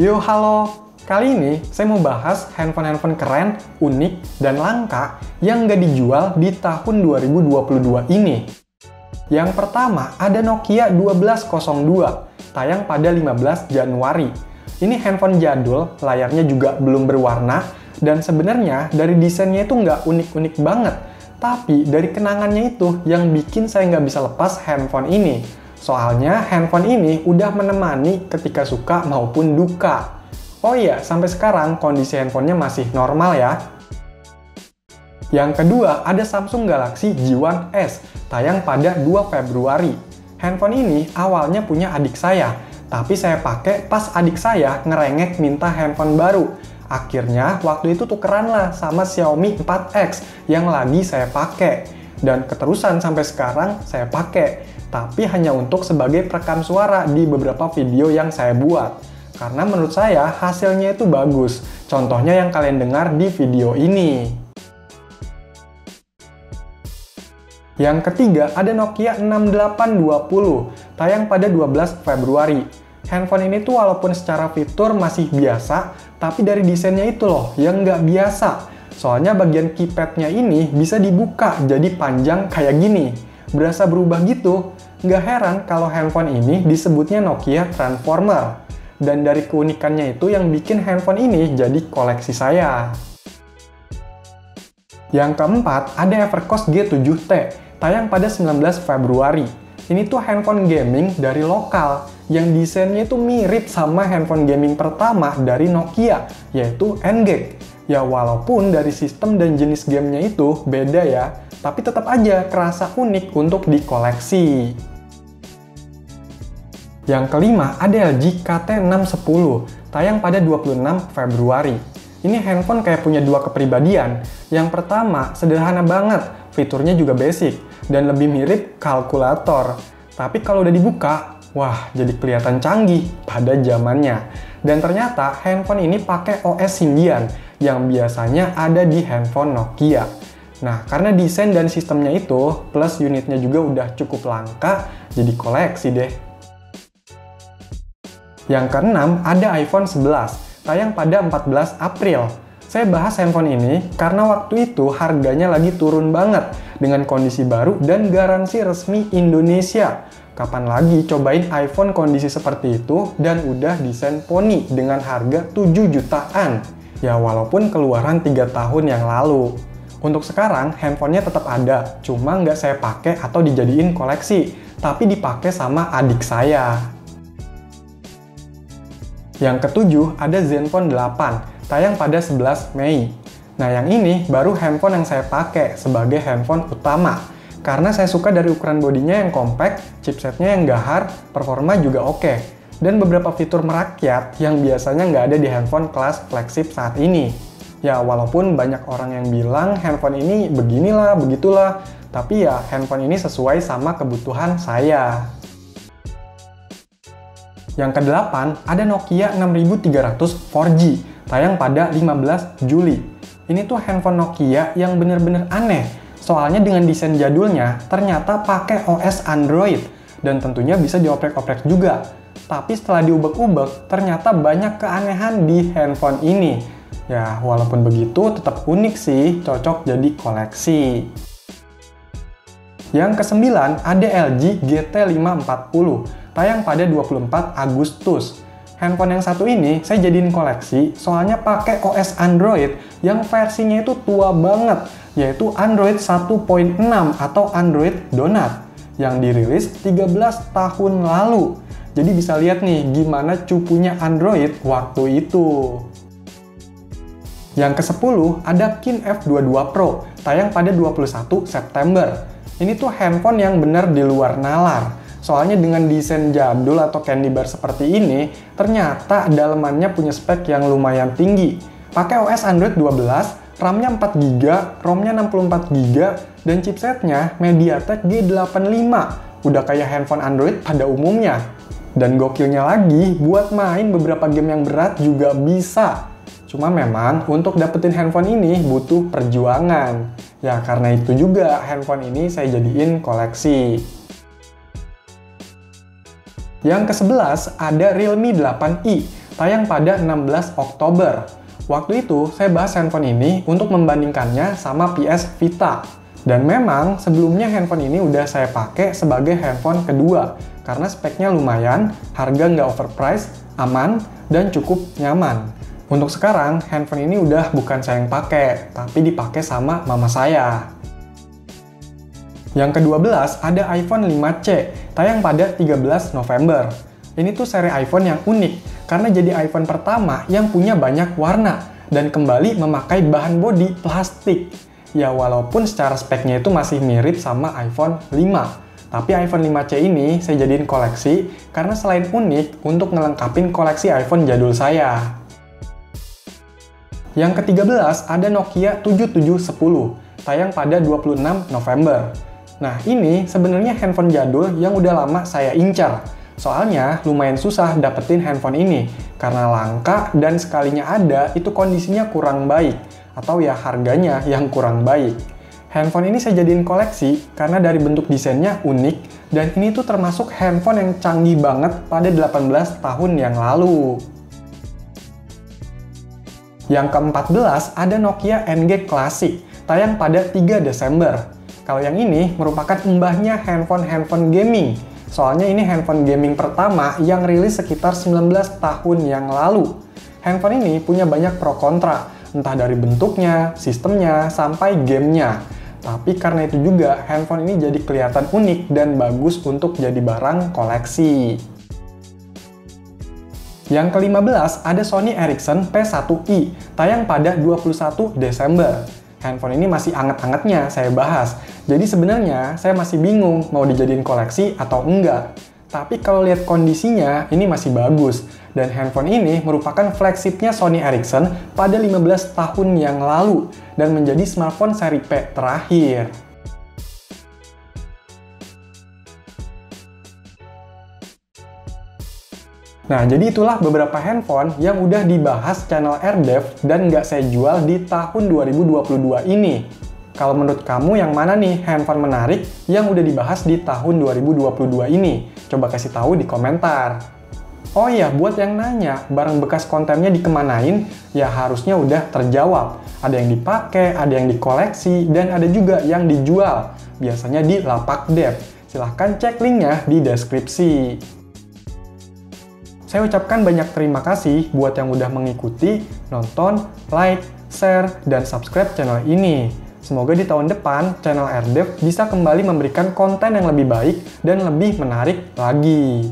Yo, halo! Kali ini saya mau bahas handphone-handphone keren, unik, dan langka yang nggak dijual di tahun 2022 ini. Yang pertama ada Nokia 1202, tayang pada 15 Januari. Ini handphone jadul, layarnya juga belum berwarna, dan sebenarnya dari desainnya itu nggak unik-unik banget. Tapi dari kenangannya itu yang bikin saya nggak bisa lepas handphone ini. Soalnya handphone ini udah menemani ketika suka maupun duka. Oh iya, sampai sekarang kondisi handphonenya masih normal ya. Yang kedua, ada Samsung Galaxy J1 S, tayang pada 2 Februari. Handphone ini awalnya punya adik saya, tapi saya pakai pas adik saya ngerengek minta handphone baru. Akhirnya, waktu itu tukeran lah sama Xiaomi 4X yang lagi saya pakai. Dan keterusan sampai sekarang saya pakai, tapi hanya untuk sebagai perekam suara di beberapa video yang saya buat. Karena menurut saya hasilnya itu bagus. Contohnya yang kalian dengar di video ini. Yang ketiga ada Nokia 6820, tayang pada 12 Februari. Handphone ini tuh walaupun secara fitur masih biasa, tapi dari desainnya itu loh yang nggak biasa. Soalnya bagian keypadnya ini bisa dibuka jadi panjang kayak gini. Berasa berubah gitu. Nggak heran kalau handphone ini disebutnya Nokia Transformer. Dan dari keunikannya itu yang bikin handphone ini jadi koleksi saya. Yang keempat, ada Evercost G7T, tayang pada 19 Februari. Ini tuh handphone gaming dari lokal, yang desainnya itu mirip sama handphone gaming pertama dari Nokia, yaitu N-Gage. Ya walaupun dari sistem dan jenis gamenya itu beda ya, tapi tetap aja kerasa unik untuk dikoleksi. Yang kelima ada LG KT610, tayang pada 26 Februari. Ini handphone kayak punya dua kepribadian. Yang pertama, sederhana banget, fiturnya juga basic, dan lebih mirip kalkulator. Tapi kalau udah dibuka, wah jadi kelihatan canggih pada zamannya. Dan ternyata handphone ini pakai OS Symbian, yang biasanya ada di handphone Nokia. Nah, karena desain dan sistemnya itu, plus unitnya juga udah cukup langka, jadi koleksi deh. Yang keenam, ada iPhone 11, tayang pada 14 April. Saya bahas handphone ini karena waktu itu harganya lagi turun banget dengan kondisi baru dan garansi resmi Indonesia. Kapan lagi cobain iPhone kondisi seperti itu dan udah desain poni dengan harga 7 jutaan. Ya walaupun keluaran 3 tahun yang lalu. Untuk sekarang, handphonenya tetap ada, cuma nggak saya pakai atau dijadiin koleksi, tapi dipakai sama adik saya. Yang ketujuh ada Zenfone 8, tayang pada 11 Mei. Nah yang ini baru handphone yang saya pakai sebagai handphone utama. Karena saya suka dari ukuran bodinya yang compact, chipsetnya yang gahar, performa juga oke. Dan beberapa fitur merakyat yang biasanya nggak ada di handphone kelas flagship saat ini. Ya walaupun banyak orang yang bilang handphone ini beginilah, begitulah. Tapi ya handphone ini sesuai sama kebutuhan saya. Yang kedelapan, ada Nokia 6300 4G, tayang pada 15 Juli. Ini tuh handphone Nokia yang bener-bener aneh, soalnya dengan desain jadulnya ternyata pakai OS Android, dan tentunya bisa dioprek-oprek juga. Tapi setelah diubek-ubek, ternyata banyak keanehan di handphone ini. Ya, walaupun begitu tetap unik sih, cocok jadi koleksi. Yang kesembilan, ada LG GT540, tayang pada 24 Agustus. Handphone yang satu ini saya jadiin koleksi soalnya pakai OS Android yang versinya itu tua banget, yaitu Android 1.6 atau Android Donut yang dirilis 13 tahun lalu. Jadi bisa lihat nih gimana cupunya Android waktu itu. Yang ke-10 ada Kin F22 Pro, tayang pada 21 September. Ini tuh handphone yang benar di luar nalar. Soalnya dengan desain jadul atau candy bar seperti ini, ternyata dalemannya punya spek yang lumayan tinggi. Pakai OS Android 12, RAM-nya 4GB, ROM-nya 64GB, dan chipsetnya MediaTek G85. Udah kayak handphone Android pada umumnya. Dan gokilnya lagi, buat main beberapa game yang berat juga bisa. Cuma memang untuk dapetin handphone ini butuh perjuangan. Ya karena itu juga handphone ini saya jadiin koleksi. Yang ke-11 ada Realme 8i, tayang pada 16 Oktober. Waktu itu, saya bahas handphone ini untuk membandingkannya sama PS Vita. Dan memang, sebelumnya handphone ini udah saya pakai sebagai handphone kedua, karena speknya lumayan, harga nggak overpriced, aman, dan cukup nyaman. Untuk sekarang, handphone ini udah bukan saya yang pakai, tapi dipakai sama mama saya. Yang ke-12 ada iPhone 5C, tayang pada 13 November. Ini tuh seri iPhone yang unik, karena jadi iPhone pertama yang punya banyak warna, dan kembali memakai bahan bodi plastik. Ya walaupun secara speknya itu masih mirip sama iPhone 5. Tapi iPhone 5C ini saya jadiin koleksi, karena selain unik, untuk ngelengkapin koleksi iPhone jadul saya. Yang ke-13 ada Nokia 7710, tayang pada 26 November. Nah, ini sebenarnya handphone jadul yang udah lama saya incar. Soalnya lumayan susah dapetin handphone ini, karena langka dan sekalinya ada itu kondisinya kurang baik, atau ya harganya yang kurang baik. Handphone ini saya jadiin koleksi karena dari bentuk desainnya unik, dan ini tuh termasuk handphone yang canggih banget pada 18 tahun yang lalu. Yang ke-14 ada Nokia NG Classic, tayang pada 3 Desember. Kalau yang ini merupakan mbahnya handphone gaming. Soalnya ini handphone gaming pertama yang rilis sekitar 19 tahun yang lalu. Handphone ini punya banyak pro kontra, entah dari bentuknya, sistemnya, sampai gamenya. Tapi karena itu juga, handphone ini jadi kelihatan unik dan bagus untuk jadi barang koleksi. Yang ke-15 ada Sony Ericsson P1i, tayang pada 21 Desember. Handphone ini masih anget-angetnya saya bahas. Jadi sebenarnya saya masih bingung mau dijadiin koleksi atau enggak. Tapi kalau lihat kondisinya, ini masih bagus. Dan handphone ini merupakan flagshipnya Sony Ericsson pada 15 tahun yang lalu dan menjadi smartphone seri P terakhir. Nah, jadi itulah beberapa handphone yang udah dibahas channel AirDev dan nggak saya jual di tahun 2022 ini. Kalau menurut kamu yang mana nih handphone menarik yang udah dibahas di tahun 2022 ini? Coba kasih tahu di komentar. Oh iya, buat yang nanya, barang bekas kontennya dikemanain? Ya harusnya udah terjawab. Ada yang dipakai, ada yang dikoleksi, dan ada juga yang dijual. Biasanya di lapak dev. Silahkan cek linknya di deskripsi. Saya ucapkan banyak terima kasih buat yang udah mengikuti, nonton, like, share, dan subscribe channel ini. Semoga di tahun depan, channel AirDev bisa kembali memberikan konten yang lebih baik dan lebih menarik lagi.